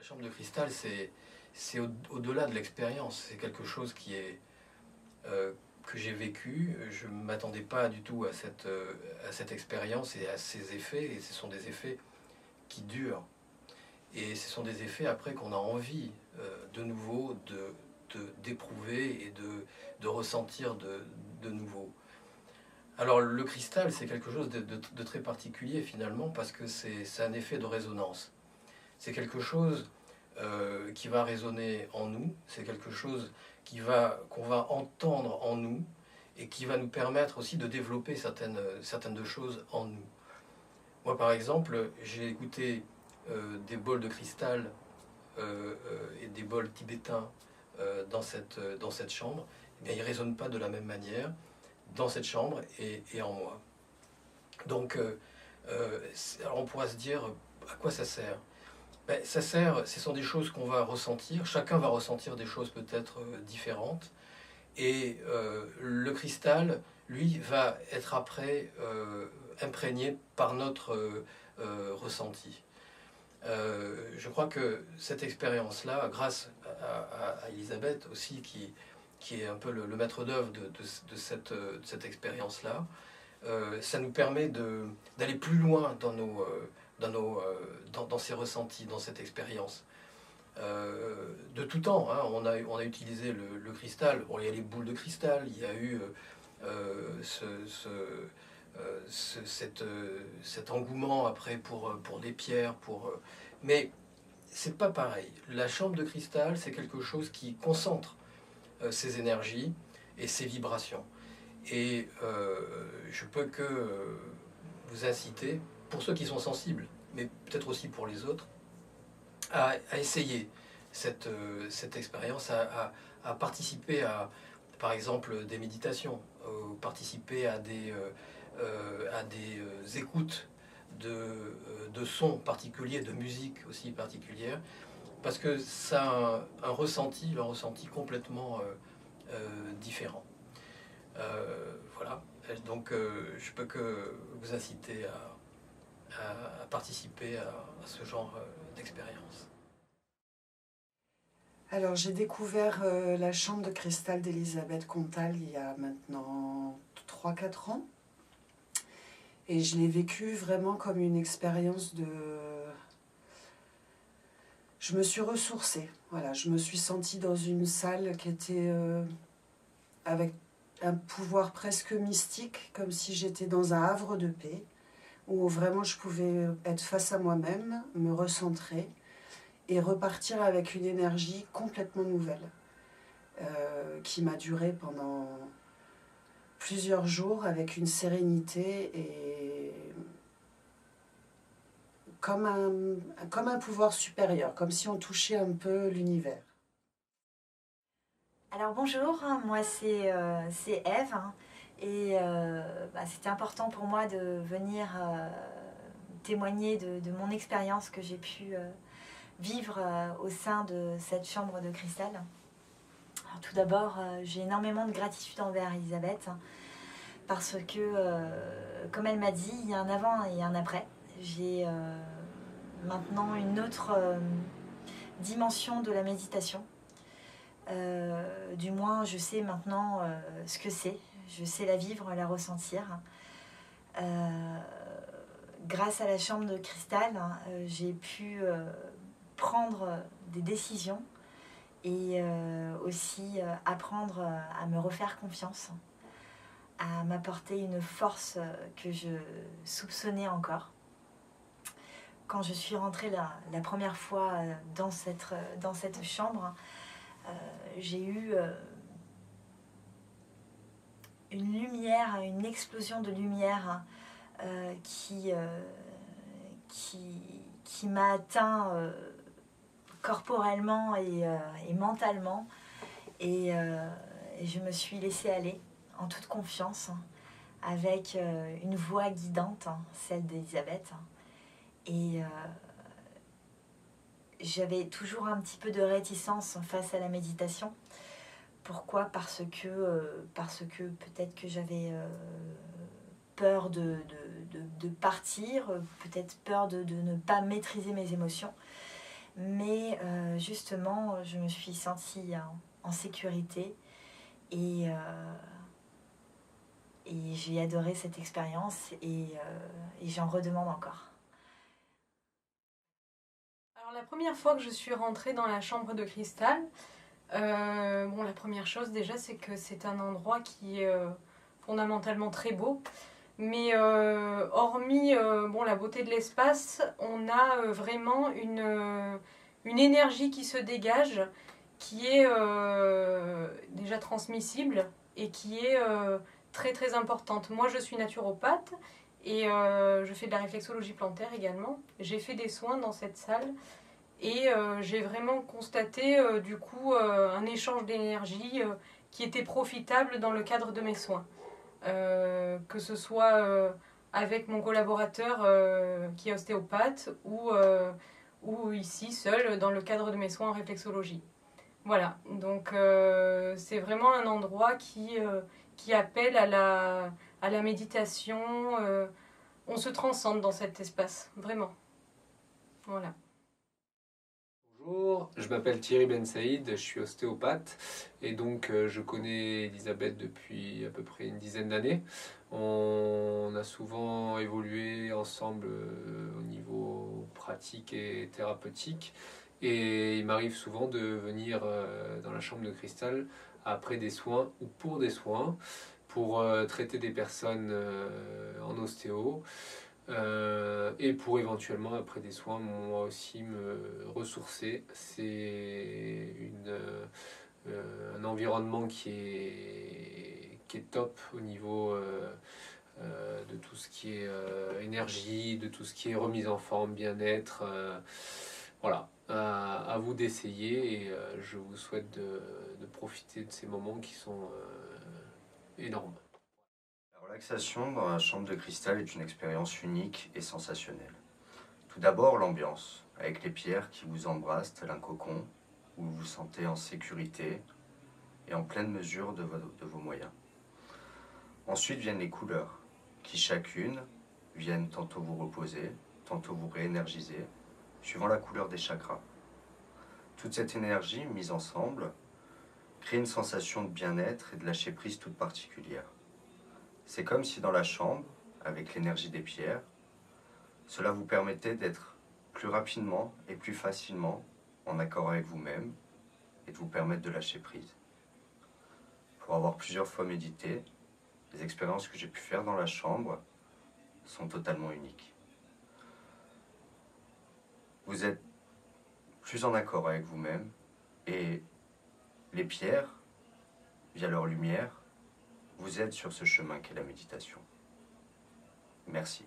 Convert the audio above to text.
chambre de cristal, c'est au-delà de l'expérience. C'est quelque chose qui est, que j'ai vécu. Je ne m'attendais pas du tout à cette expérience et à ces effets. Et ce sont des effets qui durent. Et ce sont des effets après qu'on a envie de nouveau d'éprouver et de ressentir de nouveau. Alors le cristal, c'est quelque chose de très particulier finalement parce que c'est un effet de résonance. C'est quelque chose qui va résonner en nous, c'est quelque chose qu'on va entendre en nous et qui va nous permettre aussi de développer certaines choses en nous. Moi par exemple, j'ai écouté des bols de cristal et des bols tibétains dans cette chambre. Eh bien, ils ne résonnent pas de la même manière dans cette chambre et en moi. Donc, alors on pourra se dire à quoi ça sert. Ben, ça sert, ce sont des choses qu'on va ressentir, chacun va ressentir des choses peut-être différentes, et le cristal, lui, va être après imprégné par notre ressenti. Je crois que cette expérience-là, grâce à Elisabeth aussi, qui est un peu le maître d'œuvre de cette expérience-là, ça nous permet d'aller plus loin dans ces ressentis, dans cette expérience. De tout temps, hein, on a utilisé le cristal. Bon, il y a les boules de cristal, il y a eu cet engouement après pour les pierres, mais c'est pas pareil. La chambre de cristal, c'est quelque chose qui concentre ces énergies et ces vibrations. Et je peux que vous inciter, pour ceux qui sont sensibles, mais peut-être aussi pour les autres, à essayer cette expérience, à participer à, par exemple, des méditations, participer à des écoutes de sons particuliers, de musique aussi particulière, parce que ça a un ressenti complètement différent. Voilà, donc je peux que vous inciter à participer à ce genre d'expérience. Alors j'ai découvert la chambre de cristal d'Elisabeth Contal il y a maintenant 3-4 ans. Et je l'ai vécu vraiment comme une expérience de... Je me suis ressourcée, voilà, je me suis sentie dans une salle qui était avec un pouvoir presque mystique, comme si j'étais dans un havre de paix, où vraiment je pouvais être face à moi-même, me recentrer et repartir avec une énergie complètement nouvelle, qui m'a duré pendant plusieurs jours avec une sérénité et comme un pouvoir supérieur, comme si on touchait un peu l'univers. Alors bonjour, moi c'est Ève et c'était important pour moi de venir témoigner de mon expérience que j'ai pu vivre au sein de cette chambre de cristal. Alors, tout d'abord, j'ai énormément de gratitude envers Elisabeth parce que, comme elle m'a dit, il y a un avant et un après. J'ai maintenant une autre dimension de la méditation. Du moins, je sais maintenant ce que c'est. Je sais la vivre, la ressentir. Grâce à la chambre de cristal, j'ai pu prendre des décisions et aussi apprendre à me refaire confiance, à m'apporter une force que je soupçonnais encore. Quand je suis rentrée la première fois dans cette chambre, j'ai eu une lumière, une explosion de lumière qui m'a atteint corporellement et mentalement, et je me suis laissée aller en toute confiance avec une voix guidante, celle d'Elisabeth, et j'avais toujours un petit peu de réticence face à la méditation. Pourquoi ? Parce que peut-être que j'avais peur de partir, peut-être peur de ne pas maîtriser mes émotions. Mais justement, je me suis sentie en sécurité et j'ai adoré cette expérience et j'en redemande encore. Alors la première fois que je suis rentrée dans la chambre de cristal, la première chose déjà c'est que c'est un endroit qui est fondamentalement très beau. Mais hormis la beauté de l'espace, on a vraiment une énergie qui se dégage, qui est déjà transmissible et qui est très très importante. Moi je suis naturopathe et je fais de la réflexologie plantaire également. J'ai fait des soins dans cette salle et j'ai vraiment constaté du coup un échange d'énergie qui était profitable dans le cadre de mes soins. Que ce soit avec mon collaborateur qui est ostéopathe ou ici seul dans le cadre de mes soins en réflexologie. Voilà, donc c'est vraiment un endroit qui appelle à la méditation. On se transcende dans cet espace, vraiment. Voilà. Bonjour, je m'appelle Thierry Ben Saïd, je suis ostéopathe et donc je connais Elisabeth depuis à peu près une dizaine d'années. On a souvent évolué ensemble au niveau pratique et thérapeutique et il m'arrive souvent de venir dans la chambre de cristal après des soins ou pour des soins pour traiter des personnes en ostéo. Et pour éventuellement, après des soins, moi aussi me ressourcer. C'est un environnement qui est top au niveau de tout ce qui est énergie, de tout ce qui est remise en forme, bien-être. Voilà, à vous d'essayer et je vous souhaite de profiter de ces moments qui sont énormes. La relaxation dans la chambre de cristal est une expérience unique et sensationnelle. Tout d'abord, l'ambiance, avec les pierres qui vous embrassent tel un cocon, où vous vous sentez en sécurité et en pleine mesure de vos moyens. Ensuite viennent les couleurs, qui chacune viennent tantôt vous reposer, tantôt vous réénergiser, suivant la couleur des chakras. Toute cette énergie mise ensemble crée une sensation de bien-être et de lâcher prise toute particulière. C'est comme si dans la chambre, avec l'énergie des pierres, cela vous permettait d'être plus rapidement et plus facilement en accord avec vous-même et de vous permettre de lâcher prise. Pour avoir plusieurs fois médité, les expériences que j'ai pu faire dans la chambre sont totalement uniques. Vous êtes plus en accord avec vous-même et les pierres, via leur lumière, vous aident sur ce chemin qu'est la méditation. Merci.